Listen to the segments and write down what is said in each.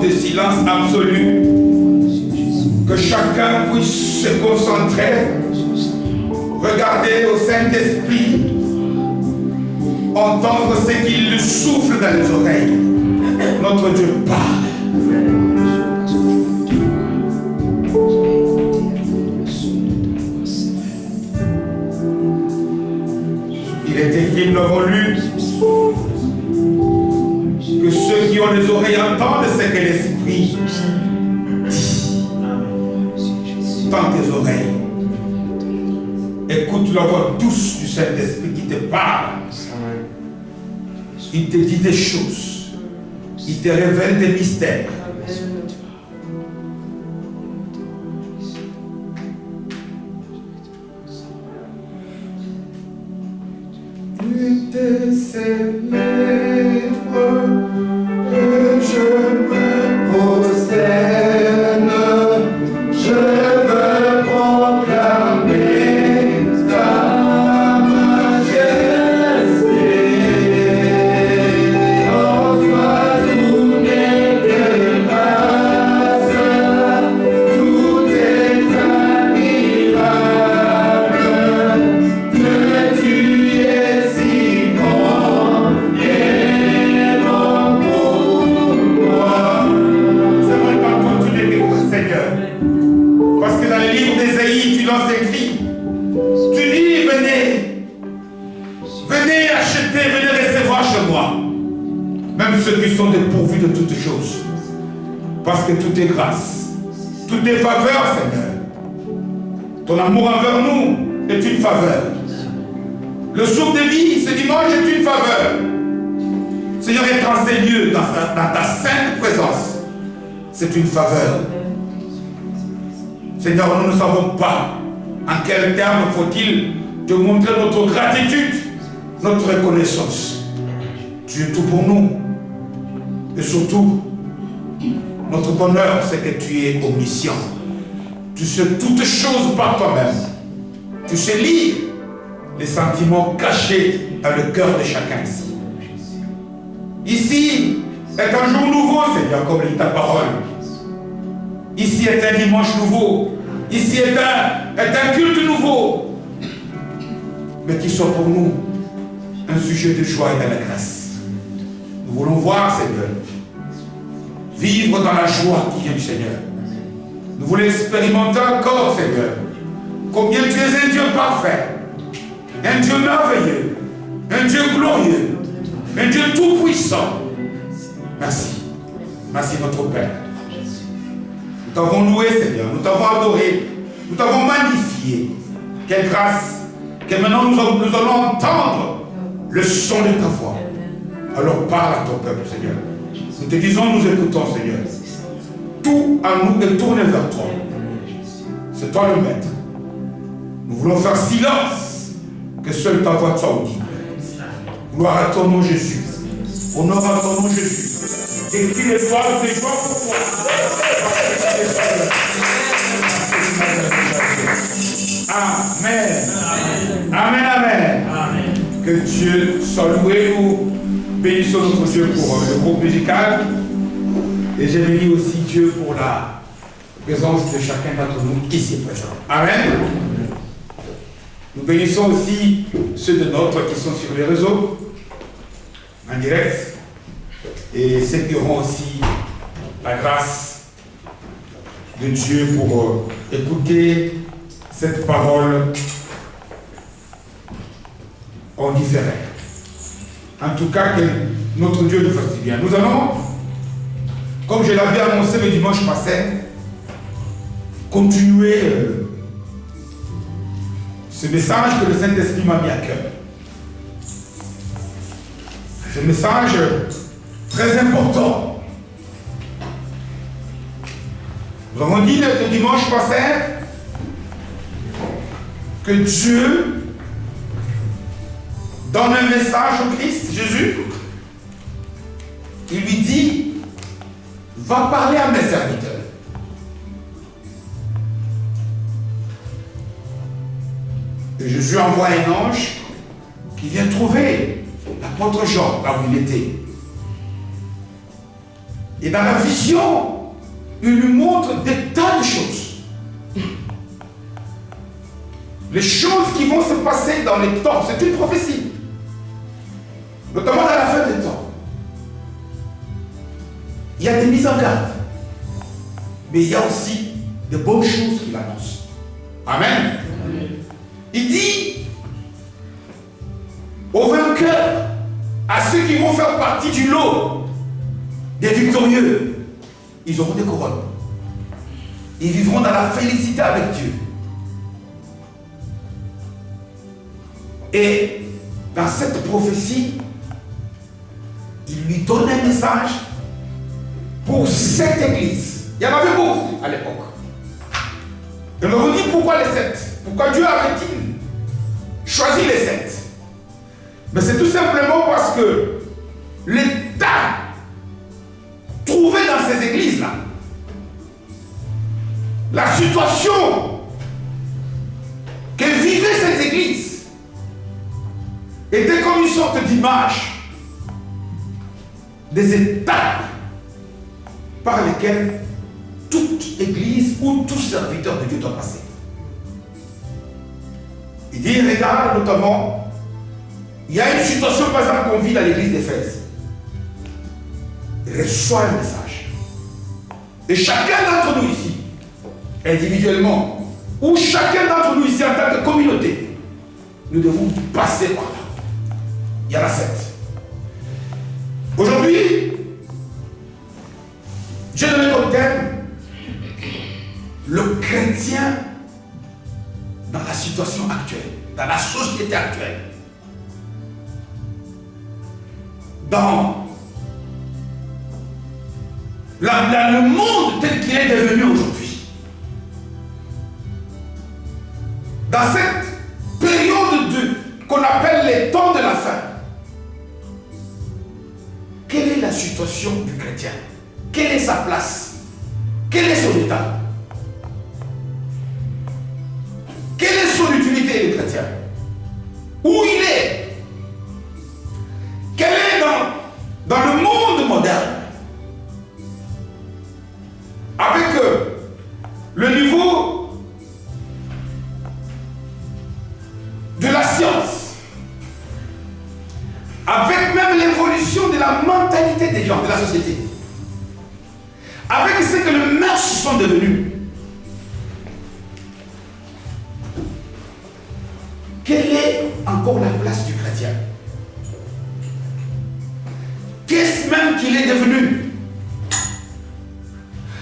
De silence absolu, que chacun puisse se concentrer, regarder au Saint-Esprit, entendre ce qu'il lui souffle dans les oreilles. Notre Dieu parle. Il est écrit, nous l'avons lu, que ceux qui ont les oreilles entendent ce que l'Esprit dit. Tends tes oreilles. Écoute la voix douce du Saint-Esprit qui te parle. Il te dit des choses. Il te révèle des mystères. Tu te célèbres. Je me prosterne, je veux proclamer ta majesté. En toi tout est grâce, tout est admirable. Que tu es si grand et bon pour moi. C'est vrai quand tu l'écoutes, Seigneur. Parce que dans le livre d'Ésaïe, tu l'as écrit. Tu dis, venez. Venez acheter, venez recevoir chez moi. Même ceux qui sont dépourvus de toutes choses. Parce que tout est grâce. Tout est faveur, Seigneur. Ton amour envers nous est une faveur. Le souffle de vie, ce dimanche, est une faveur. Seigneur, être en ces lieux, dans ta sainte présence, c'est une faveur. Seigneur, nous ne savons pas en quel terme faut-il te montrer notre gratitude, notre reconnaissance. Tu es tout pour nous. Et surtout, notre bonheur, c'est que tu es omniscient. Tu sais toutes choses par toi-même. Tu sais lire les sentiments cachés dans le cœur de chacun ici. Ici est un jour nouveau, Seigneur, comme dit ta parole. Ici est un dimanche nouveau. Ici est un culte nouveau. Mais qui soit pour nous un sujet de joie et de la grâce. Nous voulons voir, Seigneur, vivre dans la joie qui vient du Seigneur. Nous voulons expérimenter encore, Seigneur, combien tu es un Dieu parfait, un Dieu merveilleux, un Dieu glorieux, un Dieu tout-puissant. Merci. Merci, notre Père. Nous t'avons loué, Seigneur. Nous t'avons adoré. Nous t'avons magnifié. Quelle grâce que maintenant nous allons entendre le son de ta voix. Alors parle à ton peuple, Seigneur. Nous te disons, nous écoutons, Seigneur. Tout à nous est tourné vers toi. C'est toi le maître. Nous voulons faire silence, que seule ta voix soit audible. Gloire à ton nom, Jésus. Honneur à ton nom, Jésus. Et qu'il est toi, c'est toi pour toi. Amen. Amen, amen. Amen. Que Dieu soit loué. Nous bénissons notre Dieu pour le groupe musical. Et je bénis aussi Dieu pour la présence de chacun d'entre nous ici présent. Amen. Nous bénissons aussi ceux de nôtres qui sont sur les réseaux, en direct, et ceux qui auront aussi la grâce de Dieu pour écouter cette parole en différé. En tout cas, que notre Dieu nous fasse du bien. Nous allons, comme je l'avais annoncé le dimanche passé, continuer ce message que le Saint-Esprit m'a mis à cœur. Ce message Très important. Nous avons dit le dimanche passé que Dieu donne un message au Christ, Jésus. Il lui dit, va parler à mes serviteurs. Et Jésus envoie un ange qui vient trouver l'apôtre Jean là où il était. Et dans la vision, il lui montre des tas de choses. Les choses qui vont se passer dans les temps, c'est une prophétie. Notamment dans la fin des temps. Il y a des mises en garde. Mais il y a aussi de bonnes choses qu'il annonce. Amen. Amen. Il dit aux vainqueurs, à ceux qui vont faire partie du lot des victorieux, ils auront des couronnes. Ils vivront dans la félicité avec Dieu. Et dans cette prophétie, il lui donne un message pour cette église. Il y en avait beaucoup à l'époque. Et on vous dit pourquoi les 7? Pourquoi Dieu avait-il choisi les 7? Mais c'est tout simplement parce que l'état trouvé dans ces églises-là, la situation que vivaient ces églises, était comme une sorte d'image des étapes par lesquelles toute église ou tout serviteur de Dieu doit passer. Il dit, regarde notamment, il y a une situation par exemple qu'on vit dans l'église d'Éphèse. Il reçoit un message. Et chacun d'entre nous ici, individuellement, ou chacun d'entre nous ici en tant que communauté, nous devons passer par là. Il y en a 7. Aujourd'hui, j'ai donné comme thème le chrétien dans la situation actuelle, dans la société actuelle, dans le monde tel qu'il est devenu aujourd'hui. Dans cette période qu'on appelle les temps de la fin, quelle est la situation du chrétien? Quelle est sa place? Quel est son état? Quelle est son utilité, le chrétien? Où il est? Quel est dans le monde moderne? Avec le niveau de la science, avec même l'évolution de la mentalité des gens, de la société, avec ce que les mœurs sont devenus. Quelle est encore la place du chrétien? Qu'est-ce même qu'il est devenu?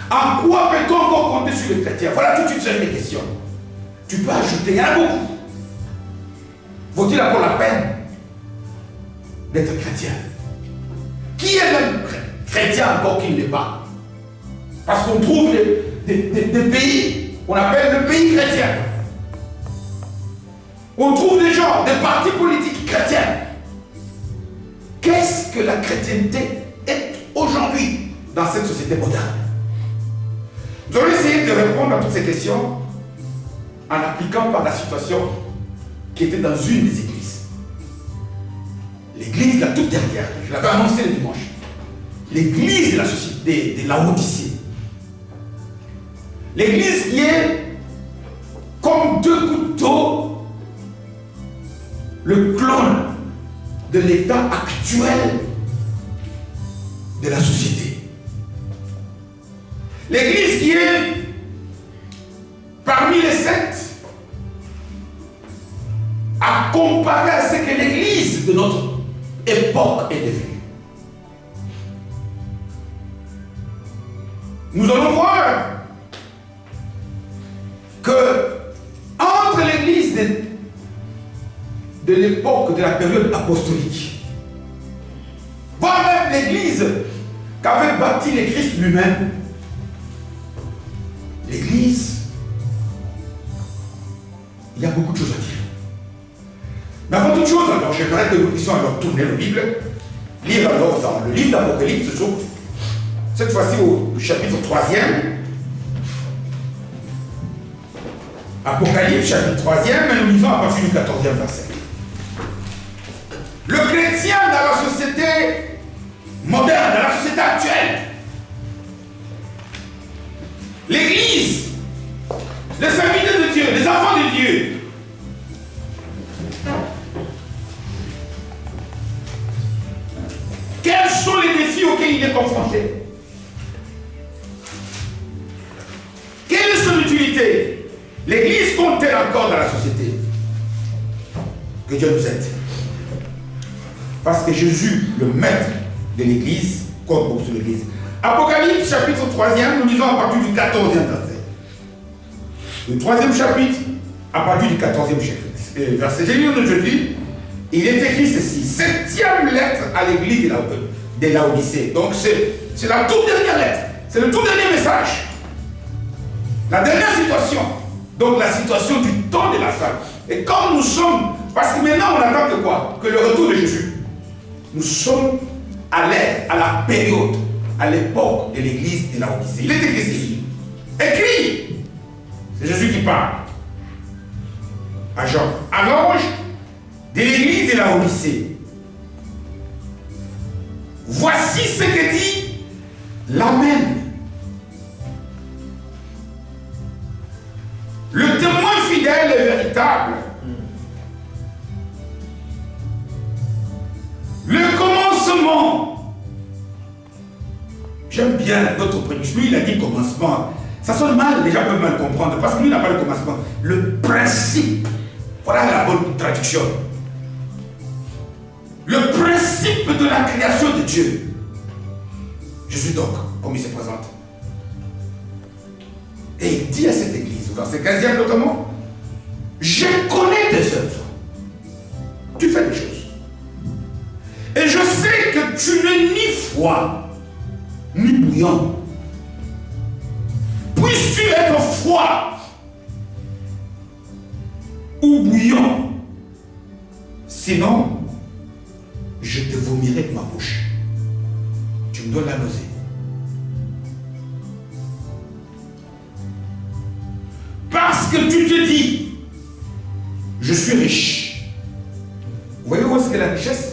En quoi peut-on encore compter sur le chrétien? Voilà toute une série de questions. Tu peux ajouter, il y en a beaucoup. Vaut-il encore la peine d'être chrétien? Qui est même chrétien encore qui ne l'est pas? Parce qu'on trouve des pays, on appelle le pays chrétien. On trouve des gens, des partis politiques chrétiens. Qu'est-ce que la chrétienté est aujourd'hui dans cette société moderne? Nous allons essayer de répondre à toutes ces questions en appliquant par la situation qui était dans une des églises. L'église la toute dernière, je l'avais annoncé le dimanche. L'église de la société de Laodicée. L'église qui est comme deux couteaux, le clone de l'état actuel de la société. L'église qui est parmi les 7 à comparer à ce que l'église de notre époque est devenue. Nous allons voir que entre l'église de l'époque de la période apostolique, voire même l'église qu'avait bâti le Christ lui-même. L'église, il y a beaucoup de choses à dire. Mais avant toute chose, alors j'aimerais que nous puissions alors tourner la Bible, lire alors dans le livre d'Apocalypse, cette fois-ci au chapitre 3e. Apocalypse, chapitre 3e, mais nous lisons à partir du 14e verset. Le chrétien dans la société moderne, dans la société actuelle, l'église, les serviteurs de Dieu, les enfants de Dieu, quels sont les défis auxquels il est confronté? Quelle est son utilité? L'église compte-t-elle encore dans la société? Que Dieu nous aide. Parce que Jésus, le maître de l'église, compte beaucoup sur l'église. Apocalypse, chapitre 3e, nous lisons à partir du 14e verset. Le 3e chapitre, à partir du 14e verset. J'ai lu aujourd'hui, il est écrit ceci: 7e lettre à l'église de Laodicée. Donc c'est la toute dernière lettre. C'est le tout dernier message. La dernière situation. Donc la situation du temps de la fin. Et comme nous sommes, parce que maintenant on attend que quoi? Que le retour de Jésus. Nous sommes à l'ère, à la période, à l'époque de l'église de Laodicée. Il est écrit ici. Écrit. C'est Jésus qui parle. À Jean. À l'ange de l'église de Laodicée. Voici ce que dit l'Amen. Le témoin fidèle et véritable. Le commencement. J'aime bien notre prémisse. Lui, il a dit commencement. Ça sonne mal, les gens peuvent mal comprendre, parce que lui, il n'a pas de commencement. Le principe. Voilà la bonne traduction. Le principe de la création de Dieu. Jésus donc, comme il se présente. Et il dit à cette église, dans ce 15e notamment, je connais tes œuvres. Tu fais des choses. Et je sais que tu n'es ni froid, ni bouillant. Puisses-tu être froid ou bouillant? Sinon, je te vomirai de ma bouche. Tu me donnes la nausée. Parce que tu te dis, je suis riche. Vous voyez où est-ce que la richesse?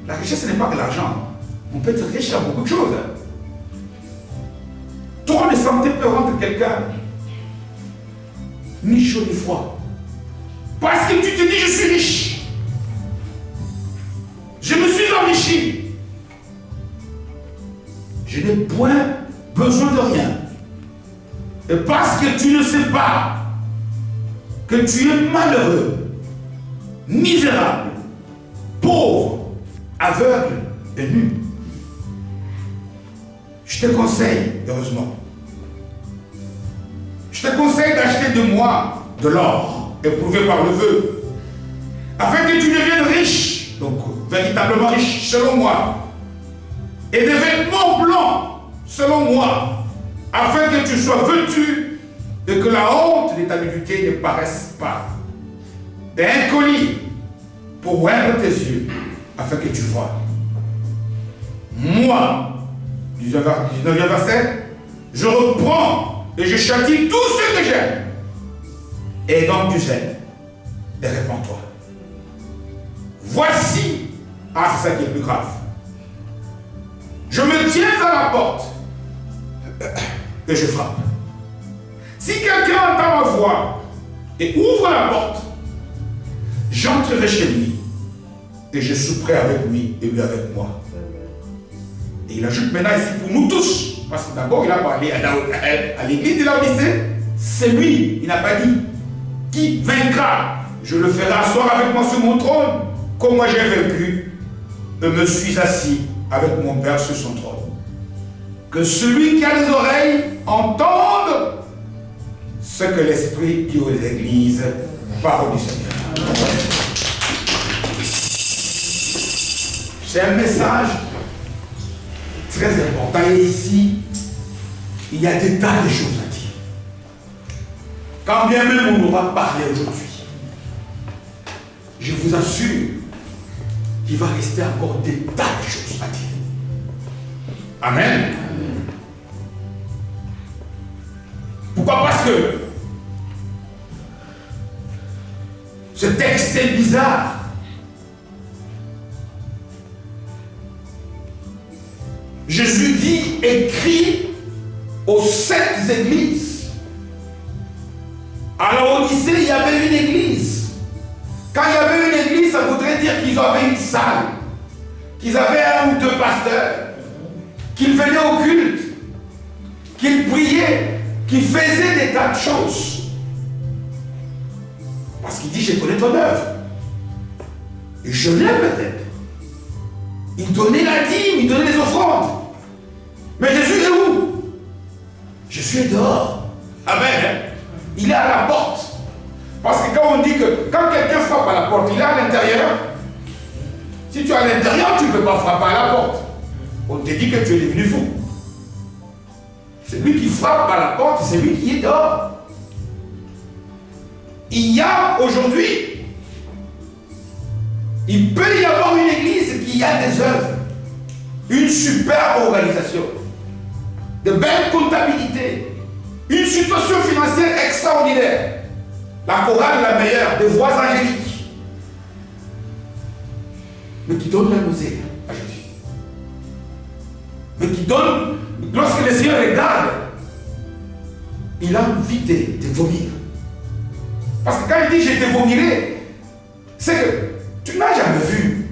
La richesse, ce n'est pas que l'argent. On peut être riche à beaucoup de choses. Trop de santé peut rendre quelqu'un ni chaud ni froid. Parce que tu te dis, je suis riche. Je me suis enrichi. Je n'ai point besoin de rien. Et parce que tu ne sais pas que tu es malheureux, misérable, pauvre, aveugle et nu, je te conseille, heureusement, je te conseille d'acheter de moi de l'or éprouvé par le vœu, afin que tu deviennes riche, donc véritablement riche selon moi, et des vêtements blancs selon moi, afin que tu sois vêtu et que la honte de ta nudité ne paraisse pas. Et un collier pour oindre tes yeux, afin que tu vois. Moi, 19e verset, je reprends et je châtie tous ceux que j'aime. Et donc tu sais, et réponds-toi. Voici, c'est ça qui est le plus grave. Je me tiens à la porte et je frappe. Si quelqu'un entend ma voix et ouvre la porte, j'entrerai chez lui et je souperai avec lui et lui avec moi. Et il ajoute maintenant ici pour nous tous, parce que d'abord il a parlé à l'église de Laodicée, c'est lui, il n'a pas dit qui vaincra. Je le ferai asseoir avec moi sur mon trône, comme moi j'ai vaincu et me suis assis avec mon Père sur son trône. Que celui qui a les oreilles entende ce que l'Esprit dit aux églises, parole du Seigneur. C'est un message très important. Et ici, il y a des tas de choses à dire. Quand bien même on aura parlé aujourd'hui, je vous assure qu'il va rester encore des tas de choses à dire. Amen. Pourquoi? Parce que ce texte est bizarre. Jésus dit, écrit aux 7 églises. À l'Odyssée, il y avait une église. Quand il y avait une église, ça voudrait dire qu'ils avaient une salle, qu'ils avaient 1 ou 2 pasteurs, qu'ils venaient au culte, qu'ils priaient, qu'ils faisaient des tas de choses. Parce qu'il dit, je connais ton œuvre. Et je l'aime peut-être. Il donnait la dîme, il donnait les offrandes. Mais Jésus est où? Jésus est dehors. Amen. Il est à la porte. Parce que quand on dit que quand quelqu'un frappe à la porte, il est à l'intérieur. Si tu es à l'intérieur, tu ne peux pas frapper à la porte. On te dit que tu es devenu fou. C'est lui qui frappe à la porte, c'est lui qui est dehors. Il y a aujourd'hui, il peut y avoir une église qui a des œuvres, une super organisation, de belles comptabilités, une situation financière extraordinaire, la chorale la meilleure, des voix angéliques, mais qui donne la nausée à Jésus. Mais qui donne, lorsque le Seigneur regarde, il a envie de vomir. Parce que quand il dit je te vomirai, c'est que tu n'as jamais vu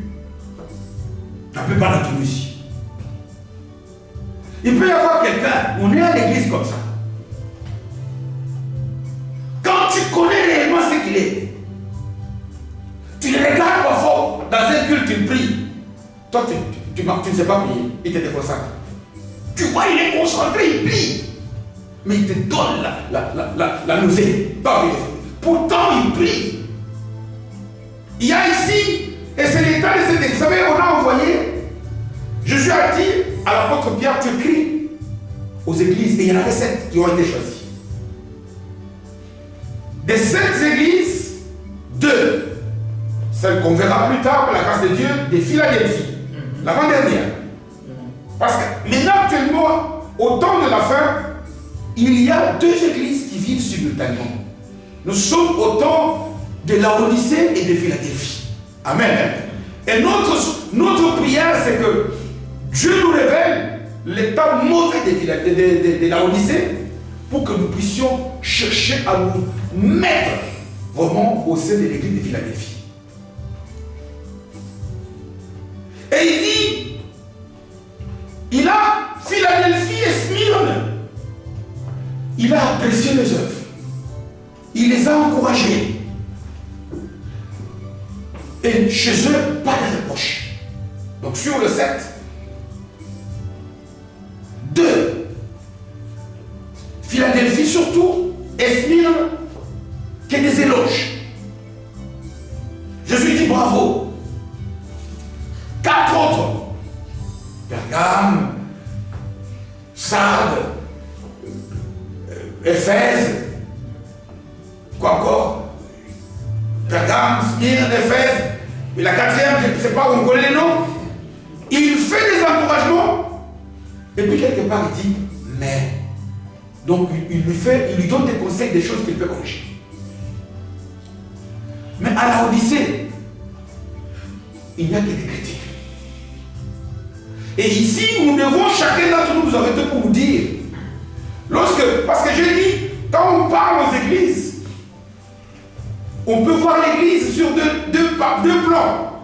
la plupart d'entre nous ici. Il peut y avoir quelqu'un, on est à l'église comme ça. Quand tu connais réellement ce qu'il est, tu le regardes parfois dans un culte, tu pries. Toi, tu ne sais pas prier, il te déconcentre. Tu vois, il est concentré, il prie. Mais il te donne la nausée. Pourtant, il prie. Il y a ici, et c'est l'état de cet examen, on a envoyé. Jésus a dit à l'apôtre Pierre, tu écris aux églises, et il y en avait 7 qui ont été choisies. Des 7 églises, 2, celles qu'on verra plus tard par la grâce de Dieu, des Philadelphie, l'avant-dernière. Parce que maintenant, actuellement, au temps de la fin, il y a 2 églises qui vivent simultanément. Nous sommes au temps de la Odyssée et de Philadelphie. Amen. Et notre prière, c'est que Dieu nous révèle l'état mauvais de la Odyssée pour que nous puissions chercher à nous mettre vraiment au sein de l'église de Philadelphie. Et il dit, il a Philadelphie et Smyrne. Il a apprécié les œuvres. Il les a encouragés. Et chez eux, pas de reproche. Donc sur le 7, 2, Philadelphie surtout, et Smyrne, qui est des éloges. Jésus dit bravo. 4 autres, Pergame, Sardes, Éphèse, quoi encore? Pergame, Smyrne, Éphèse, et la 4e, je ne sais pas, on connaît les noms. Il fait des encouragements, et puis quelque part il dit, mais. Donc il lui donne des conseils, des choses qu'il peut corriger. Mais à la Odyssée, il n'y a que des critiques. Et ici, nous devons chacun d'entre nous arrêter pour nous dire, parce que j'ai dit, quand on parle aux églises, on peut voir l'église sur deux plans.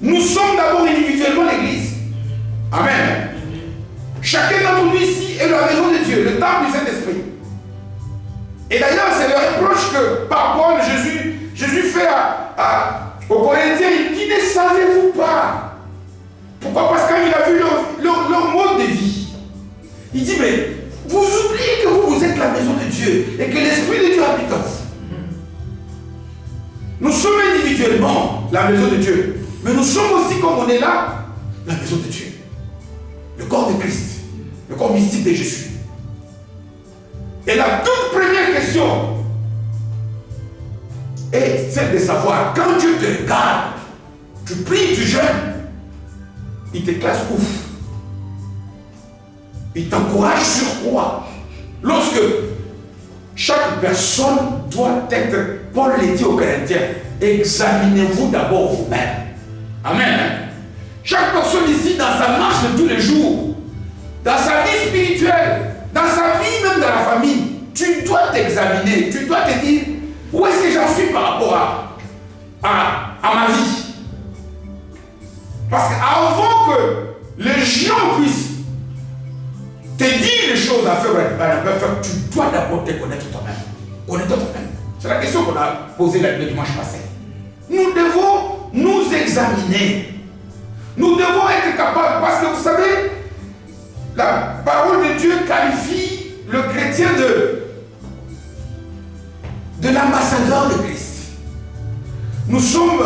Nous sommes d'abord individuellement l'église. Amen. Chacun d'entre nous ici est la maison de Dieu, le temple du Saint-Esprit. Et d'ailleurs, c'est le reproche que par Paul, Jésus fait aux Corinthiens, il dit, ne savez-vous pas? Pourquoi? Parce qu'il a vu leur mode de vie. Il dit, mais vous oubliez que vous êtes la maison de Dieu et que l'Esprit de Dieu habite en vous. Nous sommes individuellement la maison de Dieu, mais nous sommes aussi, comme on est là, la maison de Dieu. Le corps de Christ. Le corps mystique de Jésus. Et la toute première question est celle de savoir, quand Dieu te regarde, tu pries, tu jeûnes, il te classe ouf. Il t'encourage sur quoi? Lorsque chaque personne doit être, Paul le dit aux Corinthiens, examinez-vous d'abord vous-même. Amen. Chaque personne ici, dans sa marche de tous les jours, dans sa vie spirituelle, dans sa vie même dans la famille, tu dois t'examiner, tu dois te dire, où est-ce que j'en suis par rapport à ma vie? Parce qu'avant que les gens puissent te dire les choses à faire, tu dois d'abord te connaître toi-même. Connaître toi-même. C'est la question qu'on a posée le dimanche passé. Nous devons nous examiner. Nous devons être capables, parce que vous savez, la parole de Dieu qualifie le chrétien de l'ambassadeur de Christ. Nous sommes,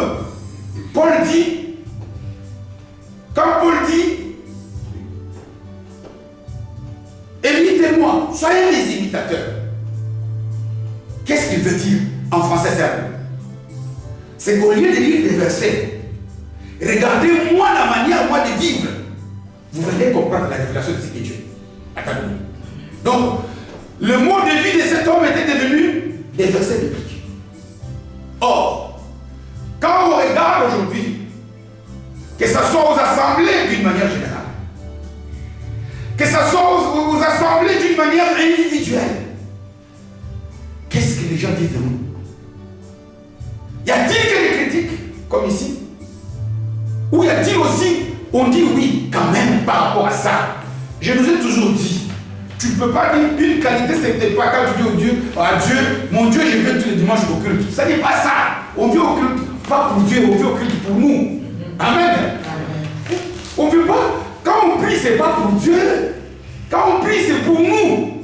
Paul dit, quand Paul dit, imitez-moi, soyez les imitateurs. Qu'est-ce qu'il veut dire en français simple? C'est qu'au lieu de lire des versets, regardez-moi la manière, moi, de vivre. Vous allez comprendre la révélation de ce qu'est Dieu. Attendez. Donc, le mode de vie de cet homme était devenu des versets bibliques. Or, quand on regarde aujourd'hui, que ce soit aux assemblées d'une manière générale, que ce soit aux assemblées d'une manière individuelle, qu'est-ce que les gens disent de nous? Y a-t-il que des critiques, comme ici? Ou y a-t-il aussi, on dit oui, quand même, par rapport à ça? Je nous ai toujours dit, tu ne peux pas dire une qualité, c'est pas quand tu dis au Dieu, à Dieu, mon Dieu, je viens tous les dimanches au culte. Ça n'est pas ça. On vient au culte, pas pour Dieu, on vient au culte pour nous. Amen. On ne veut pas, quand on prie, c'est pas pour Dieu. Quand on prie, c'est pour nous.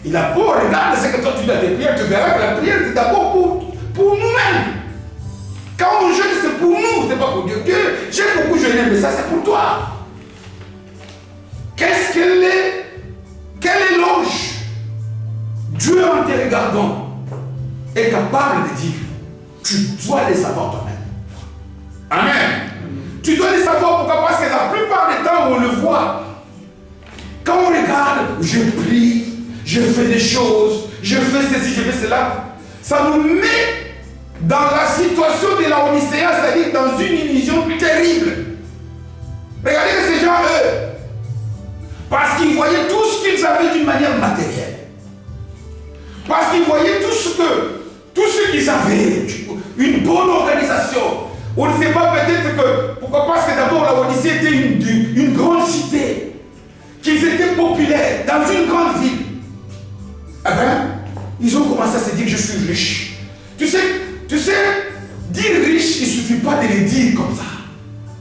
Il a beau regarder ce que toi tu dois tes prières, tu verras que la prière, c'est d'abord pour nous-mêmes. Quand on jeûne, c'est pour nous, c'est pas pour Dieu. Dieu, j'aime beaucoup jeûner, mais ça, c'est pour toi. Qu'est-ce qu'elle est? Quel éloge Dieu, en te regardant, est capable de dire, tu dois les savoir toi-même. Amen. Tu dois les savoir pourquoi? Parce que la plupart des temps où on le voit, quand on regarde, je prie, je fais des choses, je fais ceci, je fais cela, ça nous met dans la situation de la Odyssée, c'est-à-dire dans une illusion terrible. Regardez ces gens, eux, parce qu'ils voyaient tout ce qu'ils avaient d'une manière matérielle. Parce qu'ils voyaient tout ce qu'ils avaient, une bonne organisation. On ne sait pas peut-être que, pourquoi? Parce que d'abord la Odyssée était une grande cité, qu'ils étaient populaires dans une grande ville. Eh bien, ils ont commencé à se dire, je suis riche. Tu sais, dire riche, il ne suffit pas de le dire comme ça.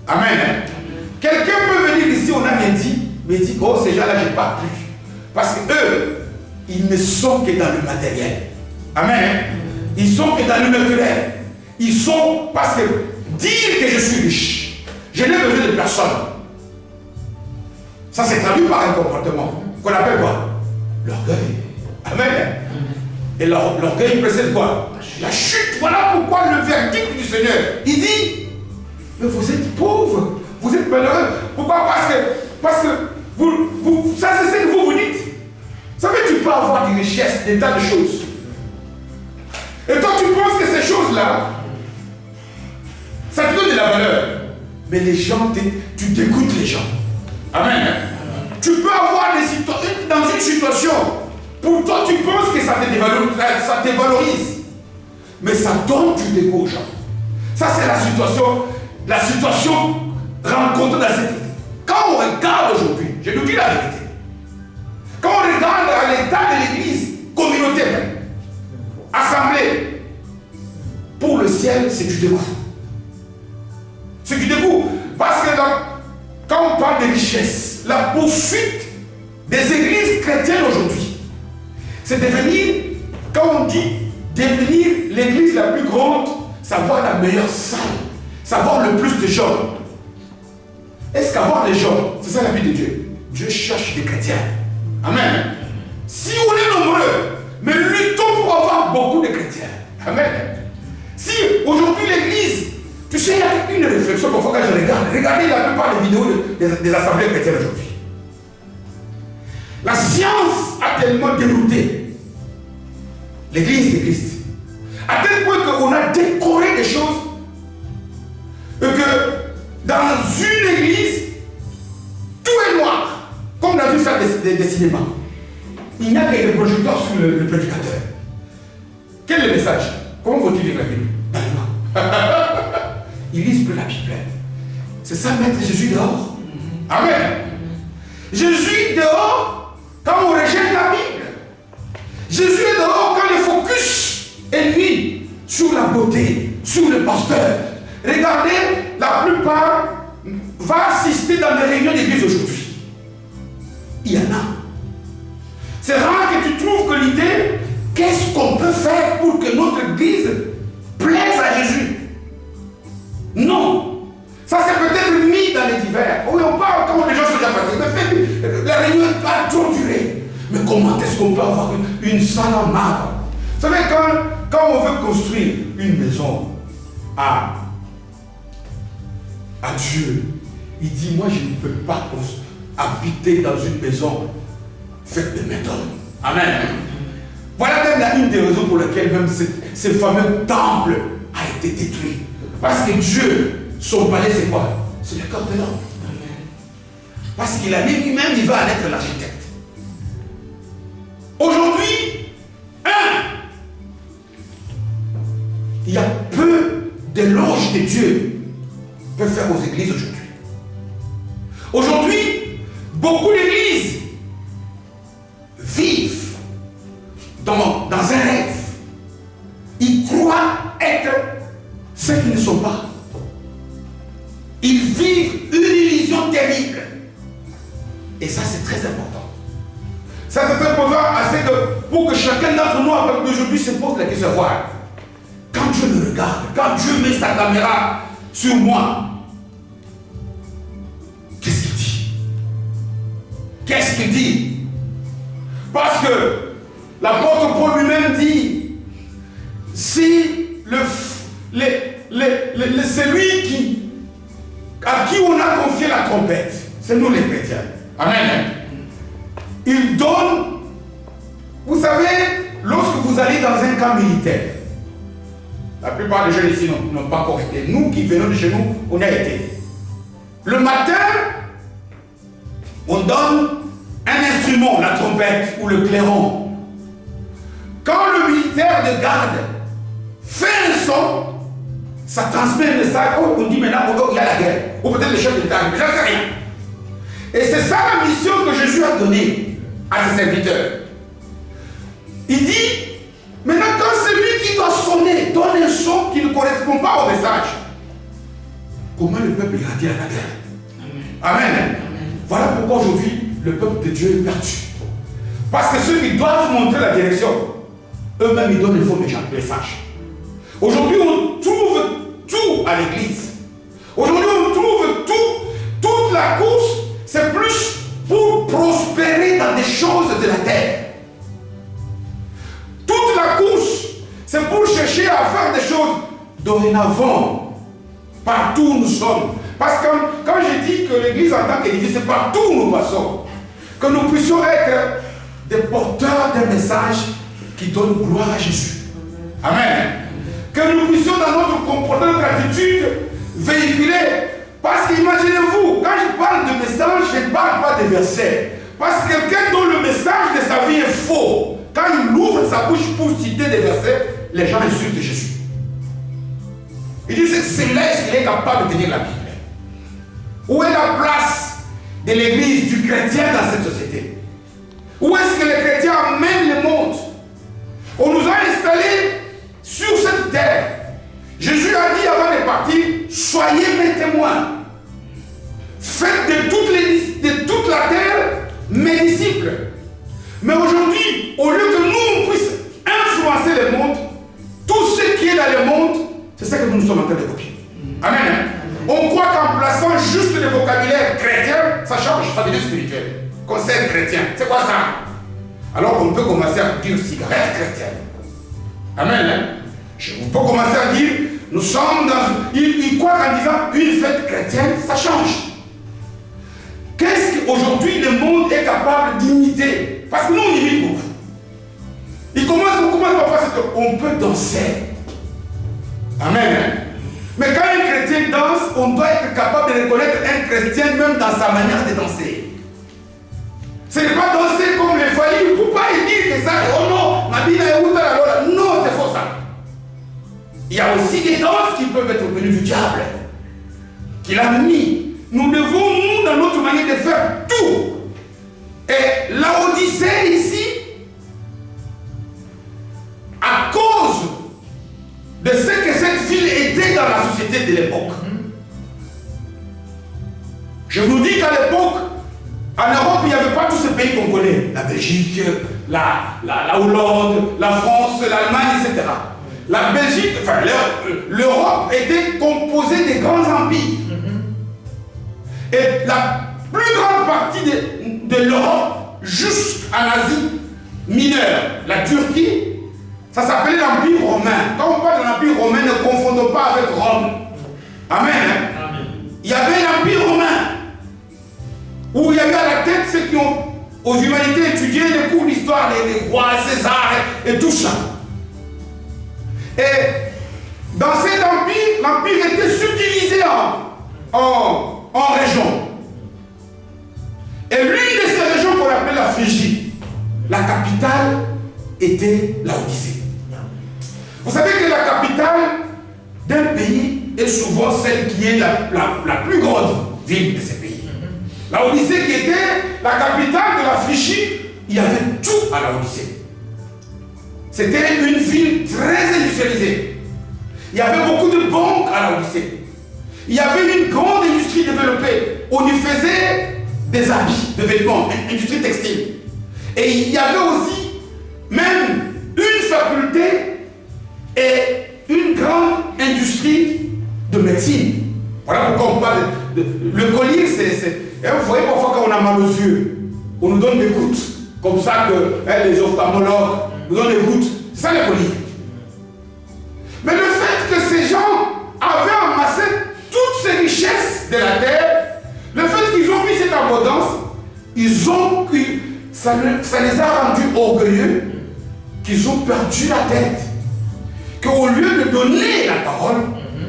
Amen. Quelqu'un peut venir ici, on a bien dit, mais dit, oh, ces gens-là, je n'ai pas plu. Parce qu'eux, ils ne sont que dans le matériel. Amen. Ils sont que dans le naturel. Ils sont, parce que dire que je suis riche, je n'ai besoin de personne. Ça s'est traduit par un comportement qu'on appelle quoi? L'orgueil. Amen. Et l'orgueil précède quoi? La chute. Voilà pourquoi le verdict du Seigneur, il dit, mais vous êtes pauvres, vous êtes malheureux. Pourquoi? Parce que vous, ça c'est ce que vous dites. Vous savez, tu peux avoir des richesses, des tas de choses. Et toi, tu penses que ces choses-là, ça te donne de la valeur. Mais les gens, tu dégoûtes les gens. Amen. Tu peux avoir des situations, dans une situation, pour toi, tu penses que ça te dévalorise. Mais ça donne du dégoût aux gens. Ça, c'est la situation rencontrée dans cette vie. Quand on regarde aujourd'hui, je nous dis la vérité, quand on regarde à l'état de l'église, communauté même, assemblée, pour le ciel, c'est du dégoût. C'est du dégoût. Parce que quand on parle de richesse, la poursuite des églises chrétiennes aujourd'hui, c'est devenir, quand on dit devenir l'église la plus grande, savoir la meilleure salle, savoir le plus de gens. Est-ce savoir les gens. C'est ça la vie de Dieu. Dieu cherche des chrétiens. Amen. Si on est nombreux, mais luttons pour avoir beaucoup de chrétiens. Amen. Si aujourd'hui l'église, tu sais, il y a une réflexion parfois quand je regarde. Regardez la plupart des vidéos des assemblées chrétiennes aujourd'hui. La science a tellement dérouté l'église de Christ, à tel point qu'on a décoré des choses, et que dans une église, tout est noir, comme on a vu faire des cinémas. Il n'y a que des projecteurs sur le prédicateur. Quel est le message? Comment faut-il lire la Bible? Dans le noir. Ils lisent plus la Bible. C'est ça, mettre Jésus dehors. Amen. Jésus dehors quand on rejette la Bible. Jésus est dehors quand le focus est mis sur la beauté, sur le pasteur. Regardez, la plupart vont assister dans les réunions d'église aujourd'hui. Il y en a. C'est rare que tu trouves que l'idée, qu'est-ce qu'on peut faire pour que notre église plaise à Jésus? Non. Ça c'est peut-être mis dans les divers. Oui, on parle quand les gens sont déjà fatigués. Mais la réunion n'est pas trop durée. Mais comment est-ce qu'on peut avoir une salle en marbre? Vous savez, quand on veut construire une maison à Dieu, il dit, moi je ne peux pas habiter dans une maison faite de métal. Amen. Voilà même là une des raisons pour lesquelles même ce fameux temple a été détruit. Parce que Dieu, son palais c'est quoi? C'est le corps de l'homme. Parce qu'il a dit lui-même, il va en être l'architecte. Aujourd'hui, il y a peu d'éloges que Dieu peut faire aux églises aujourd'hui. Aujourd'hui, beaucoup d'églises vivent dans un rêve. Ils croient être ce qu'ils ne sont pas. Ils vivent une illusion terrible. Et ça, c'est très important. Ça, c'est très important pour que chacun d'entre nous, avec aujourd'hui, se pose la question. Voir. Quand Dieu me regarde, quand Dieu met sa caméra sur moi, qu'est-ce qu'il dit? Qu'est-ce qu'il dit? Parce que l'apôtre Paul lui-même dit, si celui à qui on a confié la trompette, c'est nous les chrétiens. Amen. Il donne, vous savez, lorsque vous allez dans un camp militaire, la plupart des gens ici n'ont pas encore été. Nous qui venons de chez nous, on a été. Le matin, on donne un instrument, la trompette ou le clairon. Quand le militaire de garde fait un son, ça transmet un message. On dit maintenant, il y a la guerre. Ou peut-être le chef de l'État, mais j'en sais rien. Et c'est ça la mission que Jésus a donnée à ses serviteurs. Il dit, maintenant quand celui qui doit sonner donne un son qui ne correspond pas au message, comment le peuple ira dire à la guerre? Amen. Amen. Voilà pourquoi aujourd'hui le peuple de Dieu est perdu. Parce que ceux qui doivent montrer la direction, eux-mêmes ils donnent le faux message. Aujourd'hui on trouve tout à l'église. Aujourd'hui on trouve tout. Toute la course, c'est plus pour prospérer dans des choses de la terre. Toute la course, c'est pour chercher à faire des choses dorénavant. Partout où nous sommes. Parce que quand je dis que l'église en tant qu'église, c'est partout où nous passons. Que nous puissions être des porteurs d'un message qui donne gloire à Jésus. Amen. Que nous puissions dans notre comportement, notre attitude, véhiculer. Parce qu'imaginez-vous, quand je parle de message, je ne parle pas de versets. Parce que quelqu'un dont le message de sa vie est faux, quand il ouvre sa bouche pour citer des versets, les gens insultent Jésus. Il dit, c'est là est-ce qu'il est capable de tenir la Bible? Où est la place de l'église, du chrétien dans cette société? Où est-ce que les chrétiens amènent le monde? On nous a installés sur cette terre. Jésus a dit avant de partir, soyez mes témoins. Faites de toute la terre mes disciples. Mais aujourd'hui, au lieu que nous on puisse influencer le monde, tout ce qui est dans le monde, c'est ça que nous sommes en train de copier. Amen. On croit qu'en plaçant juste le vocabulaire grec, ça change, ça devient spirituel. Concert chrétien, c'est quoi ça? Alors on peut commencer à dire cigarette chrétienne. Amen. Hein? On peut commencer à dire, nous sommes dans... Il croit qu'en disant une fête chrétienne, ça change. Qu'est-ce qu'aujourd'hui le monde est capable d'imiter? Parce que nous on imite beaucoup. On commence par faire ce qu'on peut danser. Amen. Hein? Mais quand un chrétien danse, on doit être capable de reconnaître un chrétien même dans sa manière de danser. Ce n'est pas danser comme les foyers. Il ne faut pas dire que ça, oh non, ma vie est où la loi. Non, c'est faux ça. Il y a aussi des danses qui peuvent être venues du diable, qu'il a mis. Nous devons, nous, dans notre manière de faire tout. Et l'Odyssée ici, à cause de ce que cette ville était dans la société de l'époque. Je vous dis qu'à l'époque, en Europe, il n'y avait pas tous ces pays qu'on connaît. La Belgique, la Hollande, la France, l'Allemagne, etc. La Belgique, enfin l'Europe était composée de grands empires. Et la plus grande partie de l'Europe, jusqu'en Asie mineure, la Turquie, ça s'appelait l'Empire romain. Quand on parle de l'Empire romain, ne confondons pas avec Rome. Amen. Amen. Il y avait l'Empire romain, où il y avait à la tête ceux qui ont, aux humanités, étudié les cours d'histoire, les rois, César et tout ça. Et dans cet empire, l'empire était subdivisé en régions. Et l'une de ces régions qu'on appelle la Phrygie, la capitale était l'Odyssée. Vous savez que la capitale d'un pays est souvent celle qui est la plus grande ville de ce pays. L'Odyssée qui était la capitale de la Phrygie, il y avait tout à l'Odyssée. C'était une ville très industrialisée. Il y avait beaucoup de banques à l'Odyssée. Il y avait une grande industrie développée. On y faisait des habits, des vêtements, une industrie textile. Et il y avait aussi même une faculté et une grande industrie de médecine. Voilà pourquoi on parle le collier, vous voyez parfois quand on a mal aux yeux, on nous donne des gouttes, comme ça que les ophtalmologues nous donnent des gouttes. C'est ça les colliers. Mais le fait que ces gens avaient amassé toutes ces richesses de la terre, le fait qu'ils ont vu cette abondance, ça les a rendus orgueilleux, qu'ils ont perdu la tête. Qu'au lieu de donner la parole,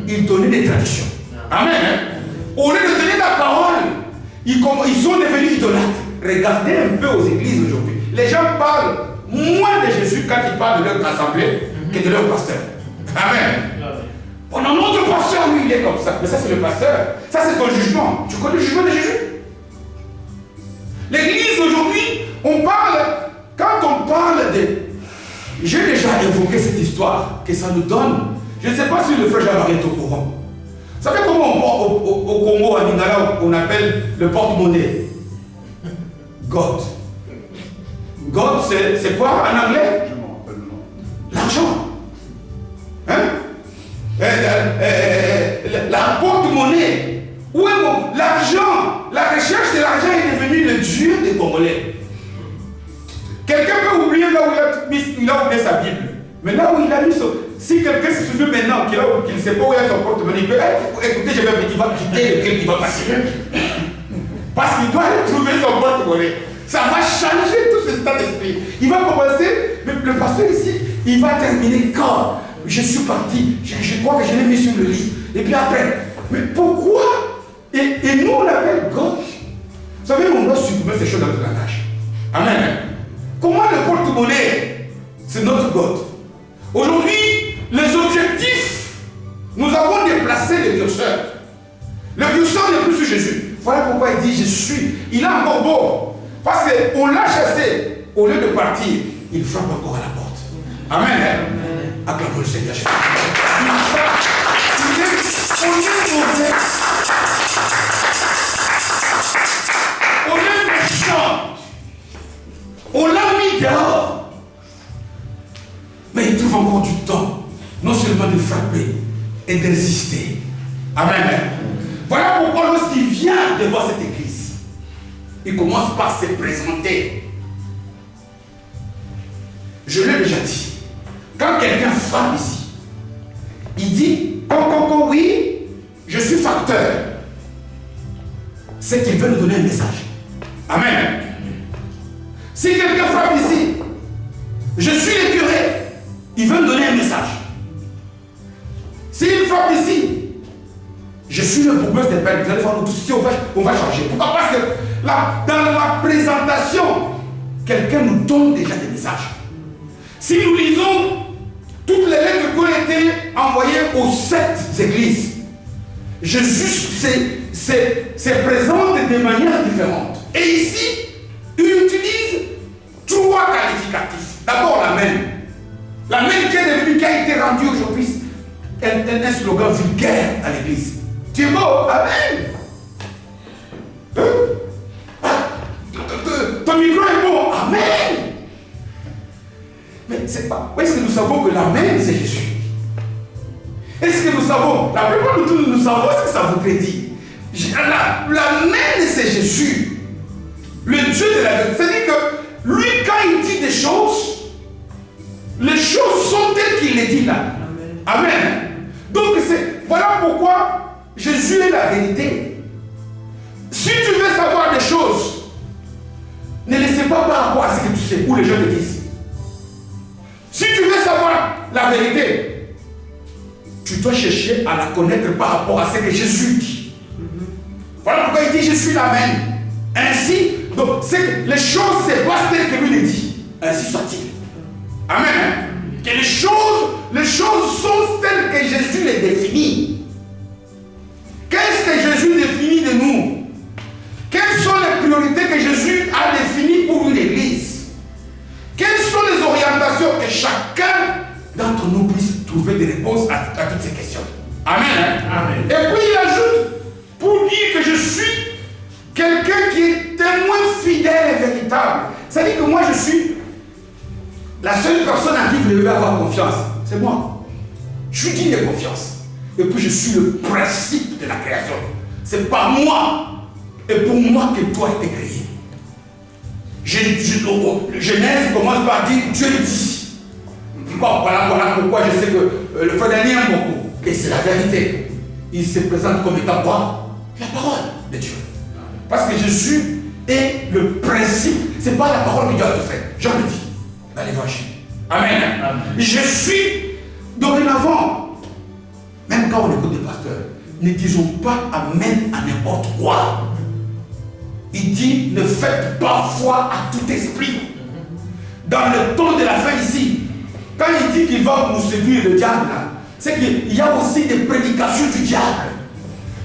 ils donnaient des traditions. Amen. Hein? Au lieu de donner la parole, ils sont devenus idolâtres. Regardez un peu aux églises aujourd'hui. Les gens parlent moins de Jésus quand ils parlent de leur assemblée que de leur pasteur. Amen. Oh non, notre pasteur, lui, il est comme ça. Mais ça, c'est le pasteur. Ça, c'est ton jugement. Tu connais le jugement de Jésus? L'église aujourd'hui, quand on parle de... J'ai déjà évoqué cette histoire, que ça nous donne. Je ne sais pas si le frère Javari est au courant. Vous savez comment au Congo, à Lingala, on appelle le porte-monnaie? God. God, c'est quoi en anglais? Je m'en rappelle le nom. L'argent. Hein? La porte-monnaie. Où est l'argent? La recherche de l'argent est devenue le dieu des Congolais. Quelqu'un peut oublier là où il a oublié sa Bible. Mais là où il a mis son... Si quelqu'un se souvient maintenant qu'il ne sait pas où il a son porte-monnaie, il peut écoutez, il va quitter lequel qui va passer. Parce qu'il doit aller trouver son porte-monnaie. Ça va changer tout ce état d'esprit. Il va commencer, mais le pasteur ici, il va terminer quand je suis parti, je crois que je l'ai mis sur le lit. Et puis après, mais pourquoi? Et nous on l'appelle God. Vous savez, on doit supprimer ces choses dans notre langage. Amen. Comment le porte-monnaie, c'est notre God. Aujourd'hui, les objectifs, nous avons déplacé le curseur. Le curseur n'est plus sur Jésus. Voilà pourquoi il dit je suis. Il a encore beau. Parce qu'on l'a chassé. Au lieu de partir, il frappe encore à la porte. Amen. Hein? Acclamons le Seigneur Jésus. On est méchant. On l'a mis dehors. Mais il trouve encore du temps, non seulement de frapper et de résister. Amen. Voilà pourquoi lorsqu'il vient devant cette église, il commence par se présenter. Je l'ai déjà dit. Quand quelqu'un frappe ici, il dit, oui, je suis facteur. C'est qu'il veut nous donner un message. Amen. Si quelqu'un frappe ici, je suis le curé, il veut me donner un message. S'il frappe ici, je suis le bourgmestre des peines. Vous allez voir, nous tous ici, on va changer. Pourquoi? Parce que dans la présentation, quelqu'un nous donne déjà des messages. Si nous lisons toutes les lettres qui ont été envoyées aux 7 églises, Jésus se présente de manière différente. Et ici, il utilise 3 qualificatifs. D'abord, l'amen. L'amen qui a été rendu aujourd'hui un slogan vulgaire à l'église. Tu es beau, amen. Ton micro est bon, amen. Mais c'est pas. Est-ce que nous savons que l'amen c'est Jésus? Est-ce que nous savons? La plupart de nous, nous savons ce que ça voudrait dire. L'amen c'est Jésus. Le Dieu de la vérité. C'est-à-dire que lui, quand il dit des choses, les choses sont telles qu'il les dit là. Amen. Donc voilà pourquoi Jésus est la vérité. Si tu veux savoir des choses, ne laissez pas par rapport à ce que tu sais, ou les gens te disent. Si tu veux savoir la vérité, tu dois chercher à la connaître par rapport à ce que Jésus dit. Voilà pourquoi il dit je suis l'amen. Ainsi, donc les choses se passent telles que lui les dit. Ainsi soit-il. Amen. Que les choses sont telles que Jésus les définit. Qu'est-ce que Jésus définit de nous? Quelles sont les priorités que Jésus a définies pour une église? Quelles sont les orientations que chacun d'entre nous puisse trouver des réponses à toutes ces questions? Amen. Amen. Et puis il ajoute, pour dire que je suis quelqu'un qui est témoin fidèle et véritable. C'est-à-dire que moi je suis la seule personne à qui vous devez avoir confiance. C'est moi. Je suis digne de confiance. Et puis je suis le principe de la création. C'est par moi et pour moi que toi a été créé. Genèse commence par dire Dieu dit. Voilà pourquoi je sais que le frère Daniel aime beaucoup. Et c'est la vérité. Il se présente comme étant quoi? La parole de Dieu. Parce que Jésus est le principe. Ce n'est pas la parole que Dieu a fait. Jean le dit dans l'évangile. Amen. Amen. Je suis dorénavant. Même quand on écoute des pasteurs, ne disons pas Amen à n'importe quoi. Il dit ne faites pas foi à tout esprit. Dans le ton de la fin ici, quand il dit qu'il va nous séduire le diable, c'est qu'il y a aussi des prédications du diable.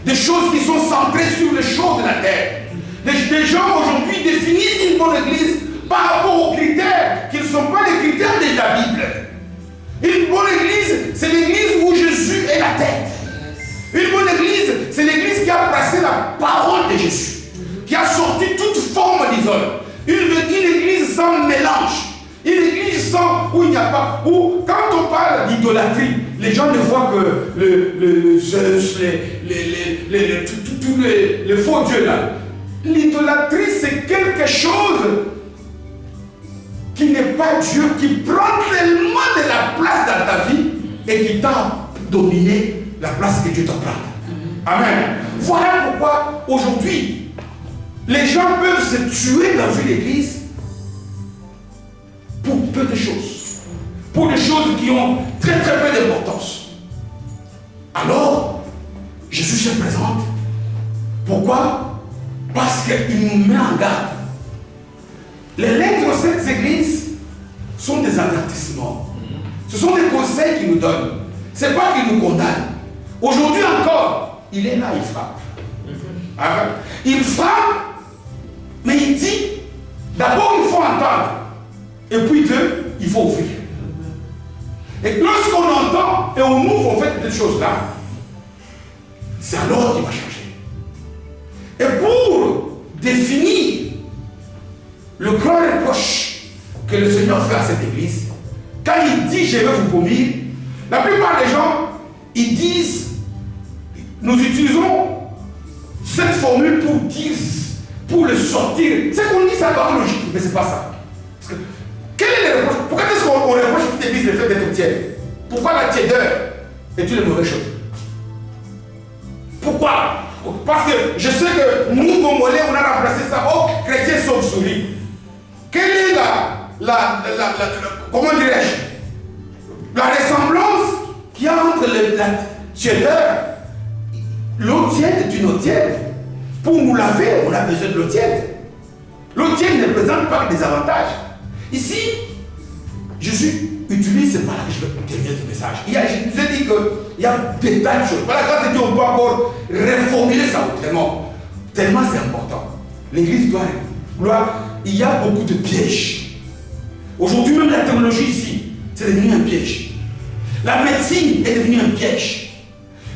Des choses qui sont centrées sur les choses de la terre. Des gens aujourd'hui définissent une bonne église par rapport aux critères qui ne sont pas les critères de la Bible. Une bonne église, c'est l'église où Jésus est la tête. Une bonne église, c'est l'église qui a placé la parole de Jésus, qui a sorti toute forme d'idole. Une église sans mélange. Une église sans, où il n'y a pas, où quand on parle d'idolâtrie, les gens ne voient que le Zeus, tous les faux dieux là. L'idolâtrie, c'est quelque chose qui n'est pas Dieu, qui prend tellement de la place dans ta vie et qui t'a dominé la place que Dieu t'a pris. Amen. Voilà pourquoi aujourd'hui, les gens peuvent se tuer dans une église pour peu de choses. Pour des choses qui ont très très peu d'importance. Alors, Jésus se présente. Pourquoi? Parce qu'il nous met en garde. Les lettres de cette église sont des avertissements. Ce sont des conseils qu'il nous donne. Ce n'est pas qu'il nous condamne. Aujourd'hui encore, il est là, il frappe. Il frappe, mais il dit, d'abord il faut entendre. Et puis deux, il faut ouvrir. Et lorsqu'on entend et on ouvre, on fait des choses là, c'est alors qu'il va changer. Et pour définir le grand reproche que le Seigneur fait à cette église, quand il dit je vais vous vomir, la plupart des gens, ils disent, nous utilisons cette formule pour pour le sortir. C'est qu'on dit ça par logique, mais c'est pas ça. Parce que, quel est le reproche? Pourquoi est-ce qu'on reproche à cette église le fait d'être tiède? Pourquoi la tiédeur est une mauvaise chose? Pourquoi? Parce que je sais que nous, Congolais, on a remplacé ça. Oh, chrétien sauf souris. Quelle est comment dirais-je, la ressemblance qu'il y a entre la tiédeur? L'eau tiède est une eau tiède. Pour nous laver, on a besoin de l'eau tiède. L'eau tiède ne présente pas des avantages. Ici, Jésus utilise, c'est pas là que je veux terminer ce message. Je vous ai dit qu'il y a des tas de choses. Voilà, quand on peut encore reformuler ça autrement. Tellement c'est important. L'église doit. Il y a beaucoup de pièges. Aujourd'hui, même la technologie ici, c'est devenu un piège. La médecine est devenue un piège.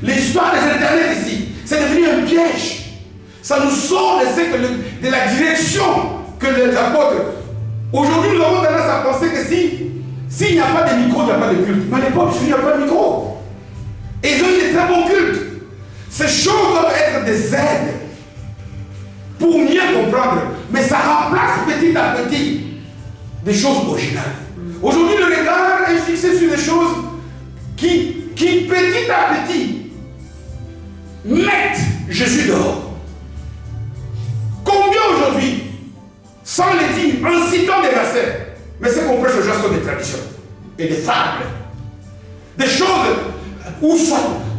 L'histoire des Internet ici, c'est devenu un piège. Ça nous sort de la direction que les apôtres. Aujourd'hui, nous avons tendance à penser que s'il n'y a pas de micro, il n'y a pas de culte. Mais à l'époque, il n'y a pas de micro. Et ils ont eu des très bons cultes. Ces choses doivent être des aides pour mieux comprendre. Mais ça remplace petit à petit des choses originales. Aujourd'hui, le regard est fixé sur des choses qui petit à petit, mettent Jésus dehors. Combien aujourd'hui, sans les dire, en citant des versets, mais ce qu'on prêche aux gens sont des traditions et des fables. Des choses où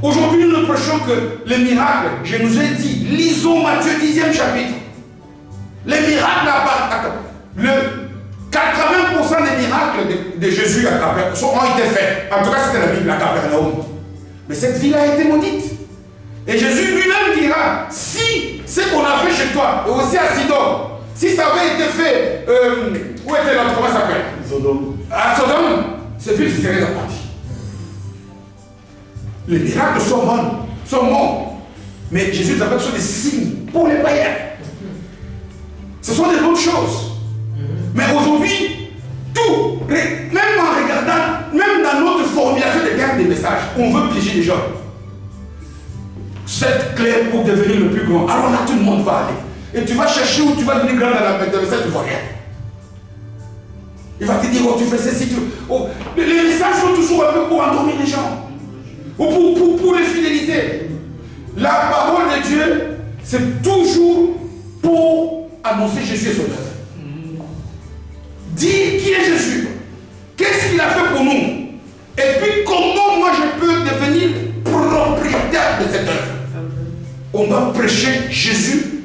aujourd'hui nous ne prêchons que les miracles. Je nous ai dit, lisons Matthieu 10e chapitre. Les miracles le 80% des miracles de Jésus à Capernaum ont été faits. En tout cas, c'était la Bible à Capernaum. Mais cette ville a été maudite. Et Jésus lui-même dira, si ce qu'on a fait chez toi, et aussi à Sidon, si ça avait été fait, où était l'autre, comment ça s'appelle? Sodome. À Sodome, cette ville serait repartie. Les miracles sont bons. Mais Jésus appelle ce sont des signes pour les païens. Ce sont des bonnes choses. Mais aujourd'hui, tout, même en regardant, même dans notre formulation de garde des messages, on veut piéger les gens. Cette clé pour devenir le plus grand. Alors là, tout le monde va aller. Et tu vas chercher où tu vas devenir grand dans la message, tu ne vois rien. Il va te dire, oh, tu fais ceci, oh. Les messages sont toujours un peu pour endormir les gens. Ou pour les fidéliser. La parole de Dieu, c'est toujours pour annoncer Jésus et son œuvre. Dire qui est Jésus. Qu'est-ce qu'il a fait pour nous. Et puis comment moi je peux devenir propriétaire de cette œuvre. On doit prêcher Jésus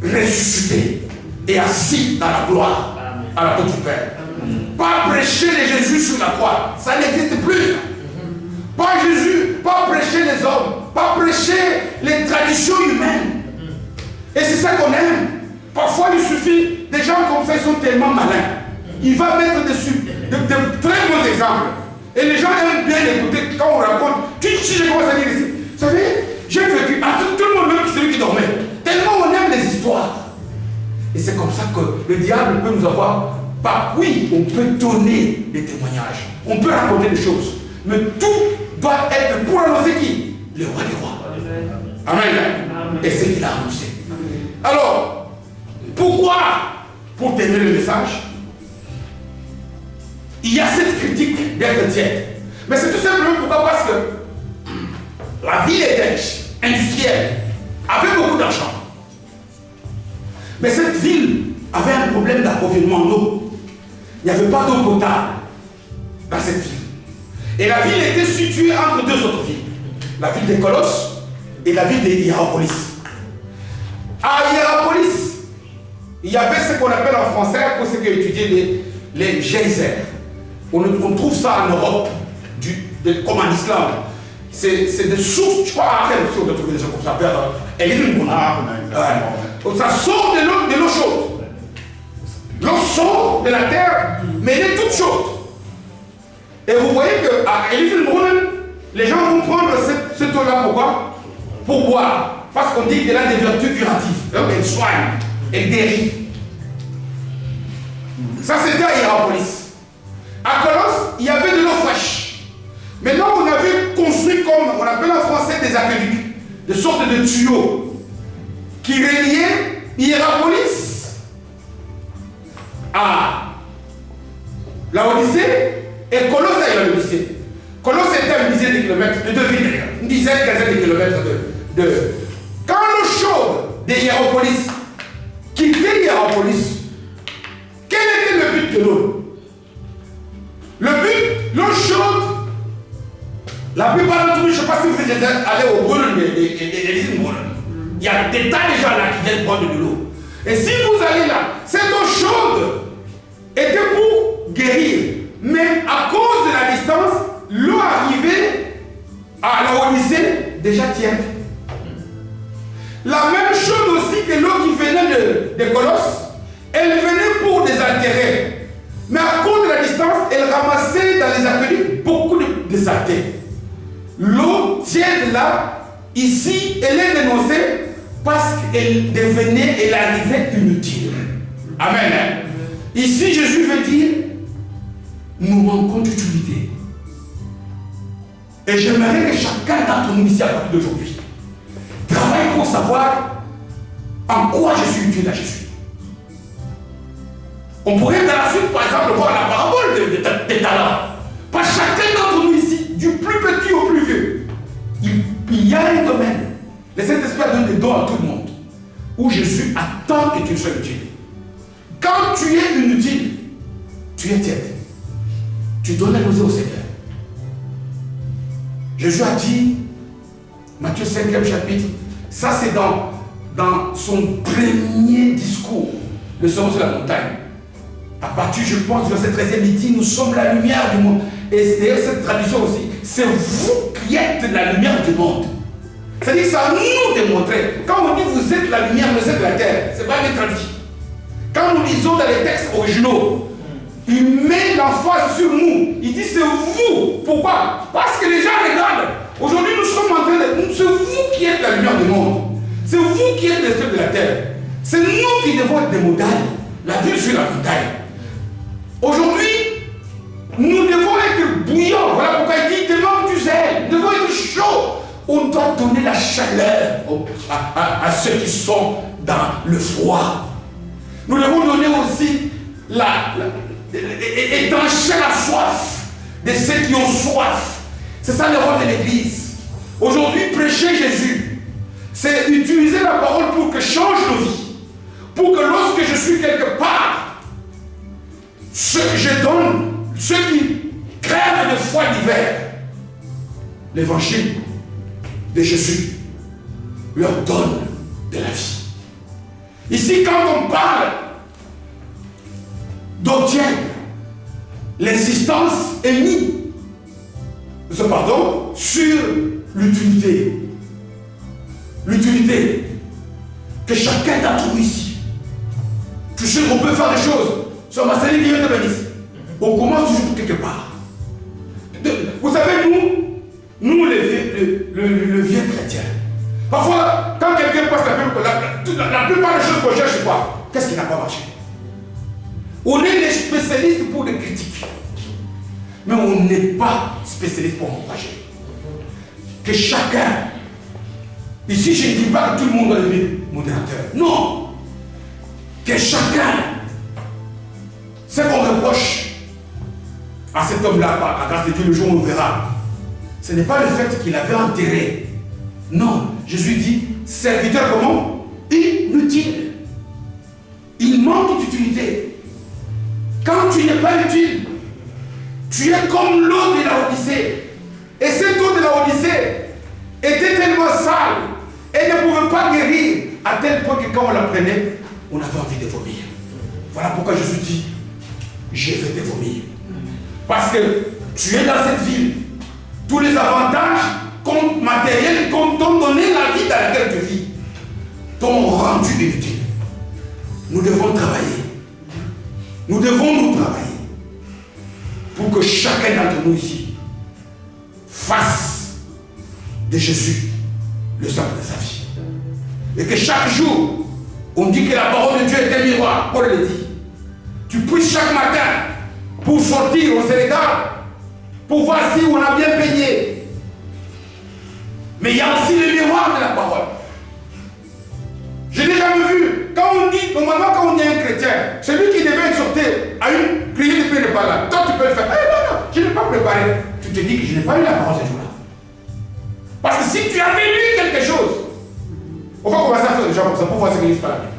ressuscité et assis dans la gloire à la droite du Père. Pas prêcher les Jésus sur la croix, ça n'existe plus. Pas Jésus, pas prêcher les hommes, pas prêcher les traditions humaines. Et c'est ça qu'on aime. Parfois il suffit, des gens comme ça ils sont tellement malins. Il va mettre dessus de très bons exemples. Et les gens aiment bien écouter quand on raconte. Si je commence à dire ici, vous savez, j'ai vécu, tout le monde même celui qui dormait. Tellement on aime les histoires. Et c'est comme ça que le diable peut nous avoir. Oui, on peut donner des témoignages. On peut raconter des choses. Mais tout doit être pour annoncer qui? Le roi des rois. Amen. Et c'est ce qu'il a annoncé. Alors, pourquoi? Pour terminer le message, il y a cette critique d'être tiède. Mais c'est tout simplement pourquoi? Parce que la ville était industrielle, avait beaucoup d'argent. Mais cette ville avait un problème d'approvisionnement en eau. Il n'y avait pas d'eau potable dans cette ville. Et la ville était située entre deux autres villes. La ville de Colosses et la ville de Hiérapolis. À Hiérapolis, il y avait ce qu'on appelle en français, pour ceux qui ont étudié les geysers. On trouve ça en Europe, comme en Islande. C'est des sources, je crois, après aussi on doit trouver des gens comme ça, vers ça sort de l'eau chaude. L'eau sort de la terre, mais elle est toute chaude. Et vous voyez qu'à Elisenbrunn, les gens vont prendre cette eau-là, pourquoi? Pour boire. Parce qu'on dit qu'elle a des vertus curatives. Donc elle soigne, elle guérit. Ça c'était à Hiérapolis. À Colosse, il y avait de l'eau fraîche. Maintenant, on avait construit comme, on appelle en français des aqueducs, des sortes de tuyaux qui reliaient Hiérapolis à la Odyssée et Colosse à l'Odyssée. Colosse était une dizaine de kilomètres, de deux villes, une dizaine, quinzaine de kilomètres de... Quand l'eau chaude de Hiérapolis quittait Hiérapolis, quel était le but de l'eau? Le but, l'eau chaude, la plupart d'entre nous, je ne sais pas si vous êtes allés au Brunnen, des usines Brunnen. Il y a des tas de gens là qui viennent prendre de l'eau. Et si vous allez là, cette eau chaude était pour guérir. Mais à cause de la distance, l'eau arrivée à la Odyssée déjà tiède. La même chose aussi que l'eau qui venait de Colosse, elle venait pour des intérêts. Mais à cause de la distance, elle ramassait dans les ateliers beaucoup de saleté. L'eau tiède là, ici, elle est dénoncée parce qu'elle devenait, elle arrivait inutile. Amen. Ici, Jésus veut dire, nous manquons d'utilité. Et j'aimerais que chacun d'entre nous ici à partir d'aujourd'hui travaille pour savoir en quoi je suis utile à Jésus. On pourrait dans la suite, par exemple, voir la parabole des talents. Pas chacun d'entre nous ici, du plus petit au plus vieux, il y a un domaine. Le Saint-Esprit donne des dons à tout le monde, où Jésus attend que tu sois utile. Quand tu es inutile, tu es tiède. Tu donnes la nausée au Seigneur. Jésus a dit, Matthieu 5e chapitre, ça c'est dans son premier discours, le sermon sur la montagne. À partir, je pense, de cette 13e, il dit, nous sommes la lumière du monde. Et d'ailleurs, cette tradition aussi, c'est vous qui êtes la lumière du monde. C'est-à-dire que ça nous démontrer. Quand on dit vous êtes la lumière, vous êtes la terre, c'est pas bien traduit. Quand nous lisons dans les textes originaux, il met l'emphase sur nous. Il dit c'est vous. Pourquoi? Parce que les gens regardent. Aujourd'hui, nous sommes en train de... C'est vous qui êtes la lumière du monde. C'est vous qui êtes les seuls de la terre. C'est nous qui devons être des montagnes. La ville sur la montagne. Aujourd'hui, nous devons être bouillants. Voilà pourquoi il dit tellement du zèle. Nous devons être chauds. On doit donner la chaleur à ceux qui sont dans le froid. Nous devons donner aussi étancher la soif de ceux qui ont soif. C'est ça le rôle de l'Église. Aujourd'hui, prêcher Jésus, c'est utiliser la parole pour que change nos vies. Pour que lorsque je suis quelque part, je donne ceux qui crèvent de froid l'hiver, l'évangile de Jésus leur donne de la vie. Ici, quand on parle d'eau tiède, l'insistance est mise sur l'utilité. L'utilité que chacun d'entre nous ici, tu sais qu'on peut faire des choses. Sur ma salle, Dieu te bénisse. On commence toujours quelque part. Vous savez, nous le vieux chrétien, parfois, quand quelqu'un passe la plupart des choses qu'on cherche, c'est quoi? Qu'est-ce qui n'a pas marché? On est les spécialistes pour des critiques. Mais on n'est pas spécialiste pour encourager. Que chacun, ici je ne dis pas que tout le monde doit devenir modérateur. Non. Que chacun, ce qu'on reproche à cet homme-là, à grâce de Dieu, le jour où on verra, ce n'est pas le fait qu'il avait enterré. Non. Jésus dit, serviteur comment? Inutile. Il manque d'utilité. Quand tu n'es pas utile, tu es comme l'eau de la Odyssée. Et cette eau de la Odyssée était tellement sale, elle ne pouvait pas guérir, à tel point que quand on la prenait, on avait envie de vomir. Voilà pourquoi Jésus dit, je vais te vomir. Parce que tu es dans cette ville. Tous les avantages matériels qu'on t'ont donné, la vie dans laquelle tu vis, t'ont rendu inutile. Nous devons travailler. Nous devons nous travailler pour que chacun d'entre nous ici fasse de Jésus le centre de sa vie. Et que chaque jour, on dit que la parole de Dieu est un miroir, Paul le dit. Tu puisses chaque matin, pour sortir, on se regarde, pour voir si on a bien peigné. Mais il y a aussi le miroir de la parole. Je n'ai jamais vu, quand normalement, quand on est un chrétien, celui qui devait exhorter à une prière de paix n'est pas là. Toi, tu peux le faire. Eh non, non, je n'ai pas préparé. Tu te dis que je n'ai pas eu la parole ce jour-là. Parce que si tu avais lu quelque chose, on va commencer à faire des gens comme ça pour voir ce qu'il y a par la Bible.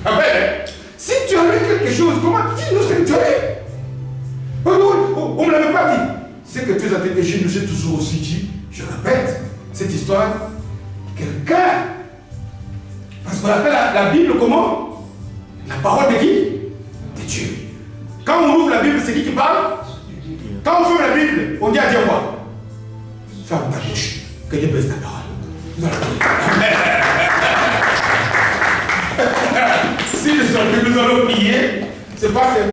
Amen. Si tu as lu quelque chose, comment dis-nous ce que tu as lu. On ne me l'avait pas dit. C'est que tu as été péché, nous ai toujours aussi dit, je répète, cette histoire, quelqu'un, parce qu'on appelle la Bible comment? La parole de qui? De Dieu. Quand on ouvre la Bible, c'est qui parle? Quand on ferme la Bible, on dit à Dieu quoi? Ferme ta bouche, que Dieu baisse ta parole. Si nous allons prier, c'est pas que